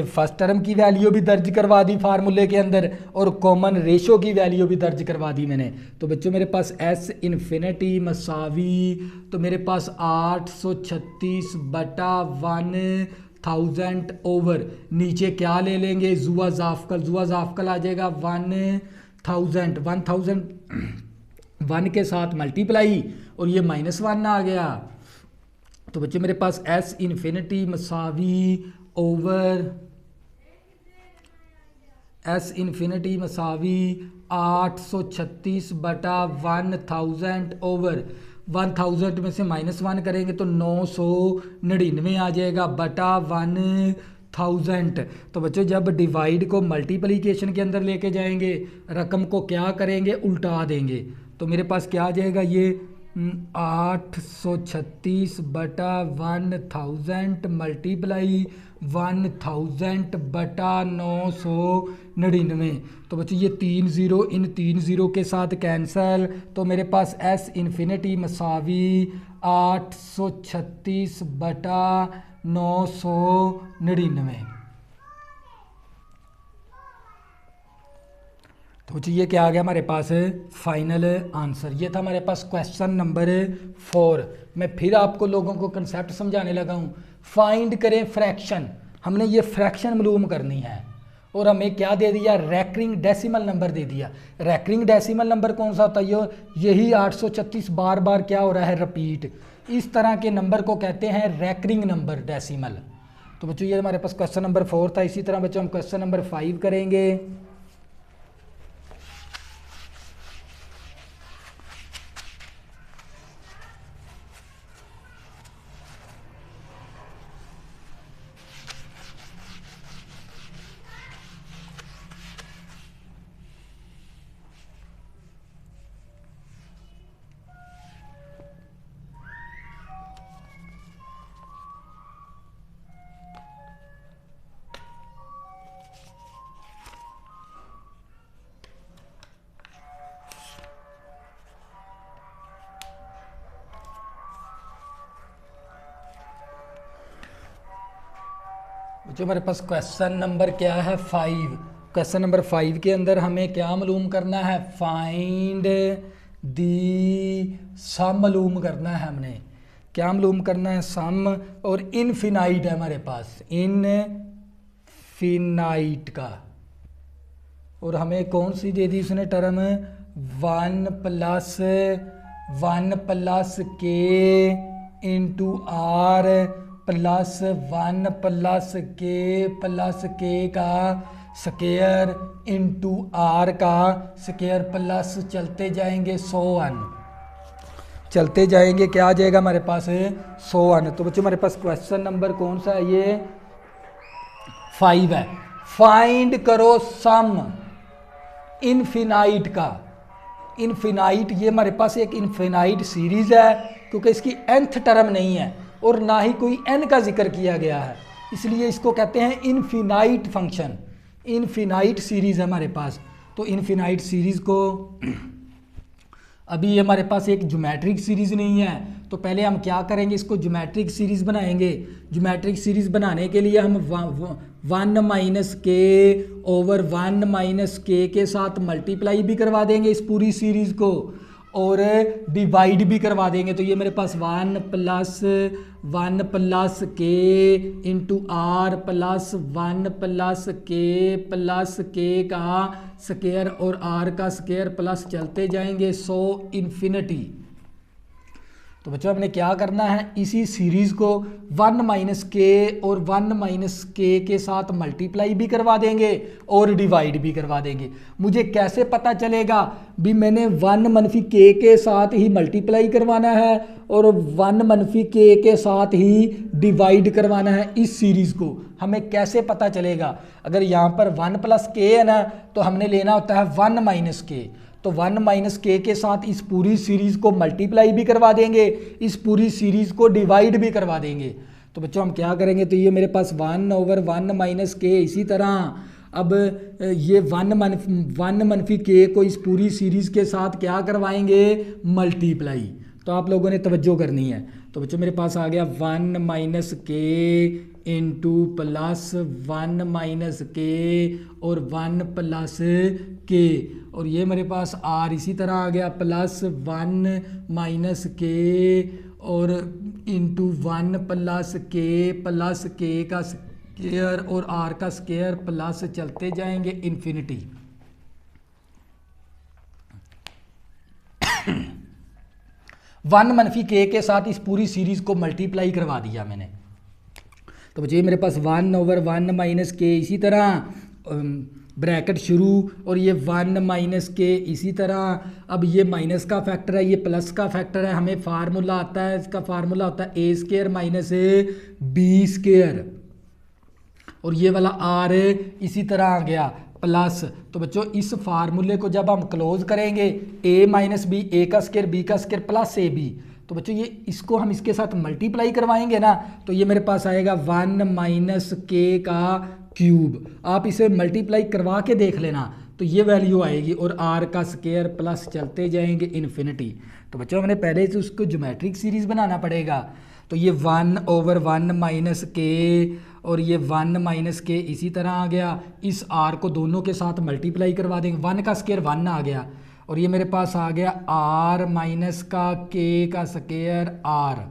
फर्स्ट टर्म की वैल्यू भी दर्ज करवा दी फार्मूले के अंदर और कॉमन रेशो की वैल्यू भी दर्ज करवा दी मैंने। तो बच्चों मेरे पास एस इन्फिनिटी मसावी, तो मेरे पास 836 बटा 1000 ओवर नीचे क्या ले लेंगे, जुआ जाफकल आ जाएगा 1000, 1 के साथ मल्टीप्लाई और ये -1 आ गया। तो बच्चे मेरे पास एस इन्फिनिटी मसावी ओवर एस इन्फिनिटी मसावी 836 बटा 1000 ओवर 1000 में से -1 करेंगे तो 999 आ जाएगा बटा 1000। तो बच्चों जब डिवाइड को मल्टीप्लिकेशन के अंदर लेके जाएंगे रकम को क्या करेंगे, उल्टा देंगे। तो मेरे पास क्या आ जाएगा, ये 836 बटा 1000 मल्टीप्लाई 1000 बटा 999। तो बच्चों ये 3 ज़ीरो इन 3 ज़ीरो के साथ कैंसल। तो मेरे पास एस इन्फिनिटी मसावी 836 बटा 999। तो ये क्या आ गया हमारे पास फाइनल आंसर। ये था हमारे पास क्वेश्चन नंबर 4। मैं फिर आपको लोगों को कंसेप्ट समझाने लगा हूँ। फाइंड करें फ्रैक्शन, हमने ये फ्रैक्शन मालूम करनी है और हमें क्या दे दिया, रैकरिंग डेसिमल नंबर दे दिया। रैकरिंग डेसिमल नंबर कौन सा होता है, यही 836 बार बार क्या हो रहा है, रिपीट। इस तरह के नंबर को कहते हैं रैकरिंग नंबर डेसिमल। तो बच्चों ये हमारे पास क्वेश्चन नंबर 4 था। इसी तरह बच्चों हम क्वेश्चन नंबर 5 करेंगे। जो हमारे पास क्वेश्चन नंबर क्या है 5। क्वेश्चन नंबर 5 के अंदर हमें क्या मालूम करना है, फाइंड दी सम मालूम करना है हमने। क्या मालूम करना है, सम, और इनफिनाइट है हमारे पास, इनफिनाइट का। और हमें कौन सी दे दी उसने टर्म, 1 प्लस के इंटू आर प्लस 1 प्लस के का स्केयर इंटू आर का स्केयर प्लस चलते जाएंगे 100 चलते जाएंगे, क्या आ जाएगा हमारे पास 100। तो बच्चों हमारे पास क्वेश्चन नंबर कौन सा है, ये 5 है। फाइंड करो सम इनफिनाइट का। इनफिनाइट, ये हमारे पास एक इनफिनाइट सीरीज है क्योंकि इसकी nth टर्म नहीं है और ना ही कोई n का जिक्र किया गया है, इसलिए इसको कहते हैं इनफिनाइट फंक्शन। इनफिनाइट सीरीज है हमारे पास। तो इनफिनाइट सीरीज को अभी हमारे पास एक ज्योमेट्रिक सीरीज नहीं है, तो पहले हम क्या करेंगे, इसको ज्योमेट्रिक सीरीज बनाएंगे। ज्योमेट्रिक सीरीज बनाने के लिए हम 1 माइनस के ओवर 1 माइनस के साथ मल्टीप्लाई भी करवा देंगे इस पूरी सीरीज को, और डिवाइड भी करवा देंगे। तो ये मेरे पास 1 प्लस के इंटू आर प्लस 1 प्लस के का स्केयर और आर का स्केयर प्लस चलते जाएंगे 100 इन्फिनिटी। तो बच्चों हमने क्या करना है, इसी सीरीज को 1 माइनस के और 1 माइनस के साथ मल्टीप्लाई भी करवा देंगे और डिवाइड भी करवा देंगे। मुझे कैसे पता चलेगा भी मैंने 1 मनफी के साथ ही मल्टीप्लाई करवाना है और 1 मनफी के साथ ही डिवाइड करवाना है इस सीरीज को, हमें कैसे पता चलेगा? अगर यहाँ पर 1 प्लस के है ना, तो हमने लेना होता है 1 माइनस के। तो 1 माइनस के साथ इस पूरी सीरीज को मल्टीप्लाई भी करवा देंगे, इस पूरी सीरीज को डिवाइड भी करवा देंगे। तो बच्चों हम क्या करेंगे, तो ये मेरे पास 1 ओवर 1 माइनस के, इसी तरह अब ये 1 मनफी के को इस पूरी सीरीज के साथ क्या करवाएंगे, मल्टीप्लाई। तो आप लोगों ने तवज्जो करनी है। तो बच्चों मेरे पास आ गया 1 माइनस के इंटू प्लस 1 माइनस के और 1 प्लस के, और ये मेरे पास आर इसी तरह आ गया प्लस 1 माइनस के और इंटू 1 प्लस के का स्केयर और आर का स्केयर प्लस चलते जाएंगे इन्फिनिटी। 1 मनफी के साथ इस पूरी सीरीज को मल्टीप्लाई करवा दिया मैंने। तो बच्चे मेरे पास 1 ओवर 1 माइनस के, इसी तरह ब्रैकेट शुरू, और ये 1 माइनस के इसी तरह। अब ये माइनस का फैक्टर है, ये प्लस का फैक्टर है, हमें फार्मूला आता है, इसका फार्मूला होता है ए स्केयर माइनस बी स्केयर, और ये वाला आर इसी तरह आ गया प्लस। तो बच्चों इस फार्मूले को जब हम क्लोज करेंगे, ए माइनस बी, ए का स्केयर बी का स्केयर प्लस ए बी, तो बच्चों ये इसको हम इसके साथ मल्टीप्लाई करवाएंगे ना, तो ये मेरे पास आएगा 1 माइनस के का क्यूब। आप इसे मल्टीप्लाई करवा के देख लेना, तो ये वैल्यू आएगी, और आर का स्केयर प्लस चलते जाएंगे इन्फिनिटी। तो बच्चों हमने पहले से उसको ज्योमेट्रिक सीरीज बनाना पड़ेगा। तो ये 1 ओवर 1 माइनस के और ये 1 माइनस के इसी तरह आ गया, इस आर को दोनों के साथ मल्टीप्लाई करवा देंगे, 1 का स्केयर 1 आ गया, और ये मेरे पास आ गया आर माइनस का के का स्केयर आर।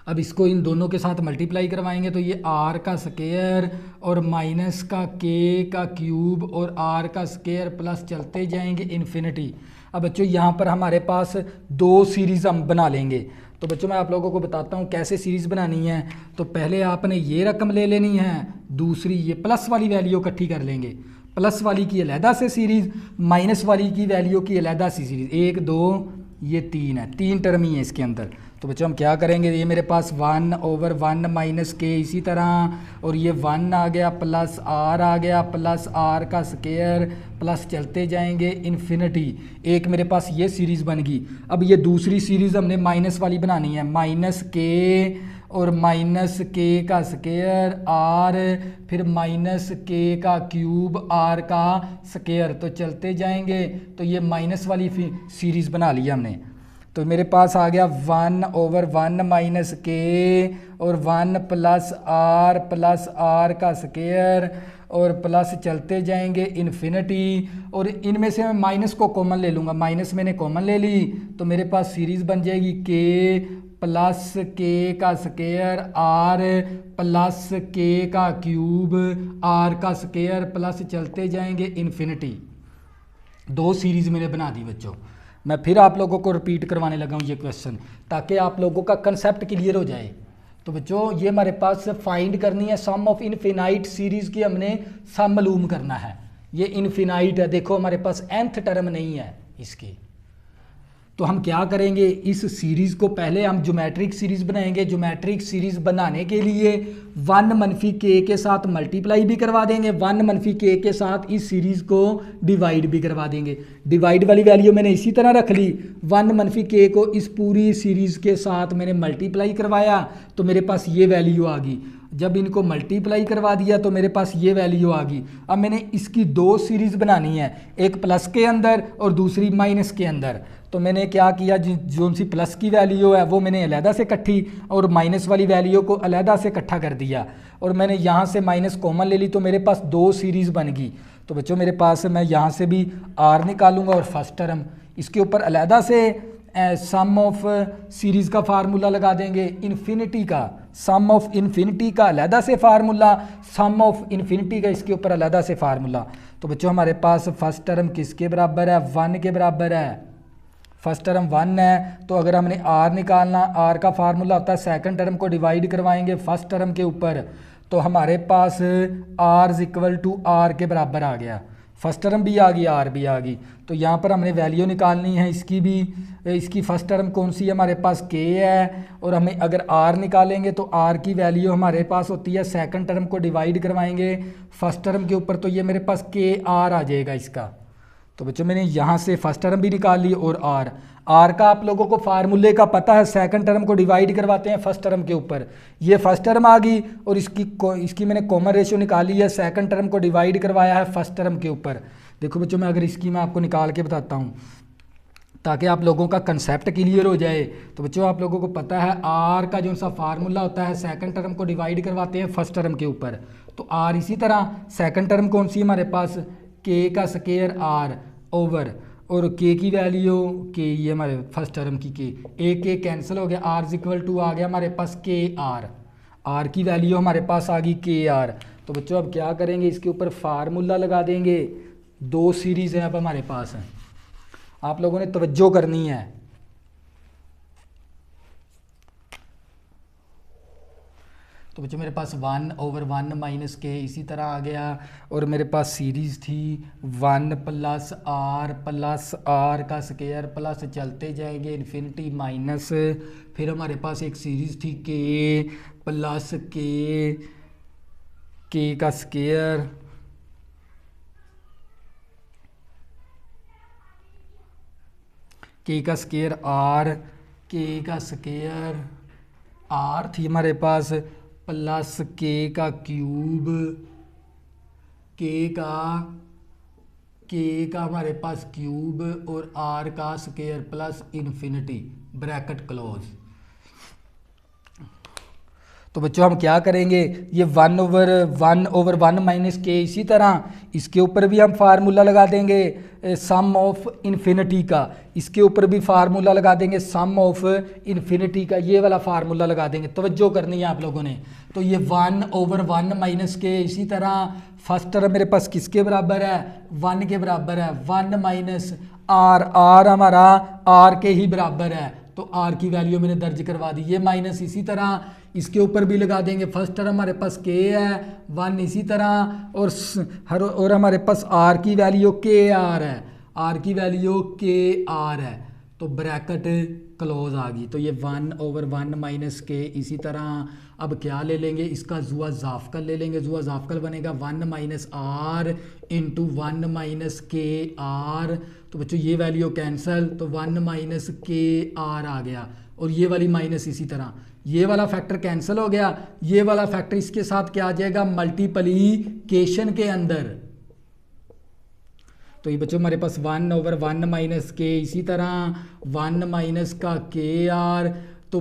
अब इसको इन दोनों के साथ मल्टीप्लाई करवाएंगे, तो ये आर का स्केयर और माइनस का के का क्यूब और आर का स्केयर प्लस चलते जाएंगे इन्फिनिटी। अब बच्चों यहाँ पर हमारे पास 2 सीरीज़ हम बना लेंगे। तो बच्चों मैं आप लोगों को बताता हूँ कैसे सीरीज़ बनानी है। तो पहले आपने ये रकम ले लेनी है, दूसरी ये प्लस वाली वैल्यू इकट्ठी कर लेंगे, प्लस वाली की अलहदा से सीरीज़, माइनस वाली की वैल्यू की अलहदा सी सीरीज़। 1 2 ये 3 है, 3 टर्म ही है इसके अंदर। तो बच्चों हम क्या करेंगे, ये मेरे पास 1 ओवर 1 माइनस के इसी तरह, और ये 1 आ गया प्लस आर आ गया प्लस आर का स्केयर प्लस चलते जाएंगे इन्फिनिटी। एक मेरे पास ये सीरीज़ बन गई। अब ये दूसरी सीरीज़ हमने माइनस वाली बनानी है, माइनस के और माइनस के का स्केयर आर, फिर माइनस के का क्यूब आर का स्केयर, तो चलते जाएंगे। तो ये माइनस वाली सीरीज़ बना लिया हमने। तो मेरे पास आ गया 1 ओवर 1 माइनस के और 1 प्लस आर का स्केयर और प्लस चलते जाएंगे इन्फिनिटी। और इनमें से मैं माइनस को कॉमन ले लूँगा, माइनस मैंने कॉमन ले ली, तो मेरे पास सीरीज़ बन जाएगी के प्लस के का स्क्वायर आर प्लस के का क्यूब आर का स्क्वायर प्लस चलते जाएंगे इन्फिनिटी। दो सीरीज मैंने बना दी बच्चों। मैं फिर आप लोगों को रिपीट करवाने लगा हूँ ये क्वेश्चन ताकि आप लोगों का कंसेप्ट क्लियर हो जाए। तो बच्चों ये हमारे पास फाइंड करनी है सम ऑफ इनफिनाइट सीरीज की, हमने सम मालूम करना है। ये इनफिनाइट है, देखो हमारे पास nth टर्म नहीं है इसकी। तो हम क्या करेंगे, इस सीरीज़ को पहले हम ज्योमेट्रिक सीरीज़ बनाएंगे। ज्योमेट्रिक सीरीज़ बनाने के लिए 1 मनफी के के साथ मल्टीप्लाई भी करवा देंगे, 1 मनफी के के साथ इस सीरीज़ को डिवाइड भी करवा देंगे। डिवाइड वाली वैल्यू मैंने इसी तरह रख ली, 1 मनफी के को इस पूरी सीरीज़ के साथ मैंने मल्टीप्लाई करवाया तो मेरे पास ये वैल्यू आ गई। जब इनको मल्टीप्लाई करवा दिया तो मेरे पास ये वैल्यू आ गई। अब मैंने इसकी दो सीरीज़ बनानी है, एक प्लस के अंदर और दूसरी माइनस के अंदर। तो मैंने क्या किया, जो सी प्लस की वैल्यू है वो मैंने अलहदा से इकट्ठी और माइनस वाली वैल्यू को अलहदा से इकट्ठा कर दिया और मैंने यहाँ से माइनस कॉमन ले ली तो मेरे पास दो सीरीज़ बन गई। तो बच्चों मेरे पास मैं यहाँ से भी आर निकालूंगा और फर्स्ट टर्म इसके ऊपर अलहदा से सम ऑफ सीरीज़ का फार्मूला लगा देंगे, इन्फिनिटी का सम ऑफ इन्फिनिटी का अलहदा से फार्मूला, सम ऑफ इन्फिनिटी का इसके ऊपर अलहदा से फार्मूला। तो बच्चों हमारे पास फर्स्ट टर्म किसके बराबर है, 1 के बराबर है। फर्स्ट टर्म 1 है तो अगर हमने आर निकालना, आर का फार्मूला होता है सेकंड टर्म को डिवाइड करवाएंगे फर्स्ट टर्म के ऊपर, तो हमारे पास आर इक्वल टू आर के बराबर आ गया। फर्स्ट टर्म भी आ गई, आर भी आ गई। तो यहाँ पर हमने वैल्यू निकालनी है इसकी भी, इसकी फर्स्ट टर्म कौन सी है, हमारे पास के है और हमें अगर आर निकालेंगे तो आर की वैल्यू हमारे पास होती है, सेकंड टर्म को डिवाइड करवाएंगे फर्स्ट टर्म के ऊपर तो ये मेरे पास के आर आ जाएगा इसका। तो बच्चों मैंने यहाँ से फर्स्ट टर्म भी निकाल ली और आर का आप लोगों को फार्मूले का पता है, सेकंड टर्म को डिवाइड करवाते हैं फर्स्ट टर्म के ऊपर। ये फर्स्ट टर्म आ गई और इसकी मैंने कॉमन रेशियो निकाली है, सेकंड टर्म को डिवाइड करवाया है फर्स्ट टर्म के ऊपर। देखो बच्चों मैं अगर इसकी मैं आपको निकाल के बताता हूँ ताकि आप लोगों का कंसेप्ट क्लियर हो जाए। तो बच्चों आप लोगों को पता है आर का जो सा फार्मूला होता है, सेकंड टर्म को डिवाइड करवाते हैं फर्स्ट टर्म के ऊपर। तो आर इसी तरह सेकंड टर्म कौन सी हमारे पास, के का स्क्वायर आर ओवर और के की वैल्यू के, ये हमारे फर्स्ट टर्म की के कैंसिल हो गया, आर इक्वल टू आ गया हमारे पास के आर की वैल्यू हमारे पास आ गई के आर। तो बच्चों अब क्या करेंगे, इसके ऊपर फार्मूला लगा देंगे। दो सीरीज़ हैं अब हमारे पास हैं, आप लोगों ने तवज्जो करनी है। तो बच्चों मेरे पास 1/1 माइनस के इसी तरह आ गया और मेरे पास सीरीज़ थी 1 प्लस आर का स्क्वायर प्लस चलते जाएंगे इन्फिनिटी माइनस, फिर हमारे पास एक सीरीज़ थी के प्लस के का स्क्वायर के का स्क्वायर आर थी हमारे पास प्लस के का क्यूब के का हमारे पास क्यूब और आर का square plus infinity bracket close. तो बच्चों हम क्या करेंगे, ये 1/1 माइनस के इसी तरह इसके ऊपर भी हम फार्मूला लगा देंगे सम ऑफ इन्फिनिटी का, इसके ऊपर भी फार्मूला लगा देंगे सम ऑफ इन्फिनिटी का, ये वाला फार्मूला लगा देंगे। तवज्जो करनी है आप लोगों ने। तो ये 1/1 माइनस के इसी तरह फर्स्ट टर्म मेरे पास किसके बराबर है, 1 के बराबर है, 1 माइनस आर हमारा आर के ही बराबर है तो आर की वैल्यू मैंने दर्ज करवा दी। ये माइनस इसी तरह इसके ऊपर भी लगा देंगे, फर्स्ट टर्म हमारे पास के है 1 इसी तरह और हमारे पास आर की वैल्यू के आर है, आर की वैल्यू के आर है तो ब्रैकेट क्लोज आ गई। तो ये 1/1 माइनस के इसी तरह अब क्या ले लेंगे, इसका जुआ जाफकल ले लेंगे। जुआ जाफकल बनेगा 1 minus r into 1 minus k are. तो बच्चों ये वैल्यू कैंसिल तो 1 माइनस के आर आ गया और ये वाली माइनस इसी तरह, ये वाला फैक्टर कैंसिल हो गया, ये वाला फैक्टर इसके साथ क्या आ जाएगा मल्टीप्लिकेशन के अंदर। तो ये बच्चों हमारे पास 1/1 माइनस के इसी तरह 1 माइनस का के आर, तो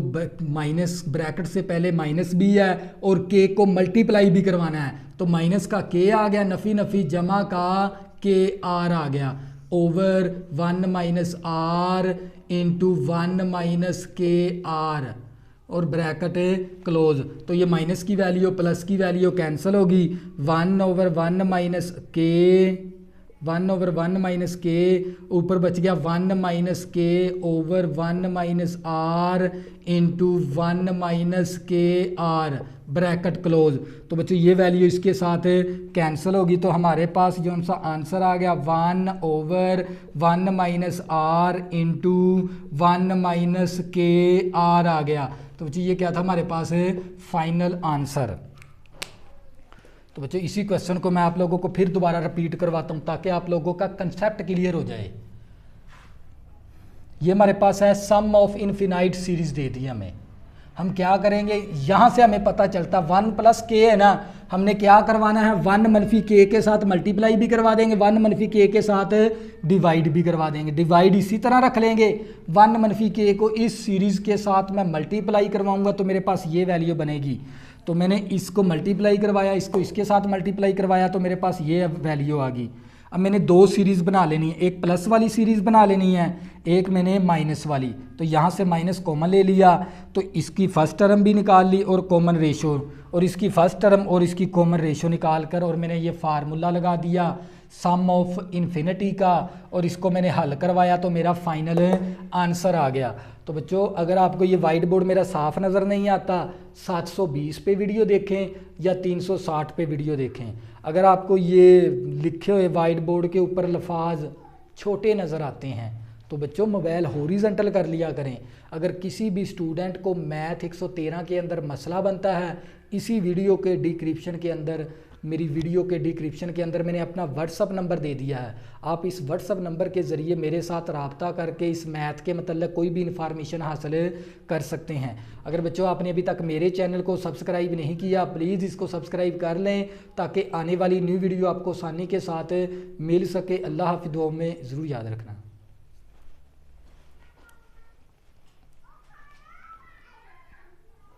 माइनस ब्रैकेट से पहले माइनस भी है और के को मल्टीप्लाई भी करवाना है तो माइनस का के आ गया, नफी नफी जमा का के आर आ गया over 1 minus r into 1 minus k r और ब्रैकेट क्लोज। तो ये माइनस की वैल्यू प्लस की वैल्यू कैंसिल होगी, 1/1 माइनस के, 1/1 माइनस के, ऊपर बच गया 1 minus k over 1 minus r into 1 minus k r bracket close. तो बच्चों ये वैल्यू इसके साथ कैंसिल होगी, तो हमारे पास जो सा आंसर आ गया 1/1 minus r into 1 minus k r आ गया। तो बच्चों ये क्या था हमारे पास फाइनल आंसर। तो बच्चों इसी क्वेश्चन को मैं आप लोगों को फिर दोबारा रिपीट करवाता हूं ताकि आप लोगों का कंसेप्ट क्लियर हो जाए। ये हमारे पास है सम ऑफ इनफिनाइट सीरीज दे दी हमें। हम क्या करेंगे, यहां से हमें पता चलता 1 प्लस के है ना, हमने क्या करवाना है 1 मनफी के के साथ मल्टीप्लाई भी करवा देंगे, 1 मनफी के के साथ डिवाइड भी करवा देंगे। डिवाइड इसी तरह रख लेंगे, 1 मनफी के को इस सीरीज के साथ मैं मल्टीप्लाई करवाऊंगा तो मेरे पास ये वैल्यू बनेगी। तो मैंने इसको मल्टीप्लाई करवाया, इसको इसके साथ मल्टीप्लाई करवाया तो मेरे पास ये वैल्यू आ गई। अब मैंने दो सीरीज़ बना लेनी है, एक प्लस वाली सीरीज़ बना लेनी है, एक मैंने माइनस वाली। तो यहाँ से माइनस कॉमन ले लिया तो इसकी फर्स्ट टर्म भी निकाल ली और कॉमन रेशो, और इसकी फर्स्ट टर्म और इसकी कॉमन रेशो निकाल कर और मैंने ये फार्मूला लगा दिया सम ऑफ इन्फिनिटी का, और इसको मैंने हल करवाया तो मेरा फाइनल आंसर आ गया। तो बच्चों अगर आपको ये वाइट बोर्ड मेरा साफ नज़र नहीं आता, 720 पे वीडियो देखें या 360 पे वीडियो देखें। अगर आपको ये लिखे हुए वाइट बोर्ड के ऊपर लफाज छोटे नज़र आते हैं तो बच्चों मोबाइल हॉरिजॉन्टल कर लिया करें। अगर किसी भी स्टूडेंट को मैथ 113 के अंदर मसला बनता है, इसी वीडियो के डिस्क्रिप्शन के अंदर, मेरी वीडियो के डिस्क्रिप्शन के अंदर मैंने अपना व्हाट्सअप नंबर दे दिया है। आप इस व्हाट्सअप नंबर के ज़रिए मेरे साथ रब्ता करके इस मैथ के मतलब कोई भी इन्फॉर्मेशन हासिल कर सकते हैं। अगर बच्चों आपने अभी तक मेरे चैनल को सब्सक्राइब नहीं किया, प्लीज़ इसको सब्सक्राइब कर लें ताकि आने वाली न्यू वीडियो आपको आसानी के साथ मिल सके। अल्लाह हाफ़िज़, दुआ में ज़रूर याद रखना।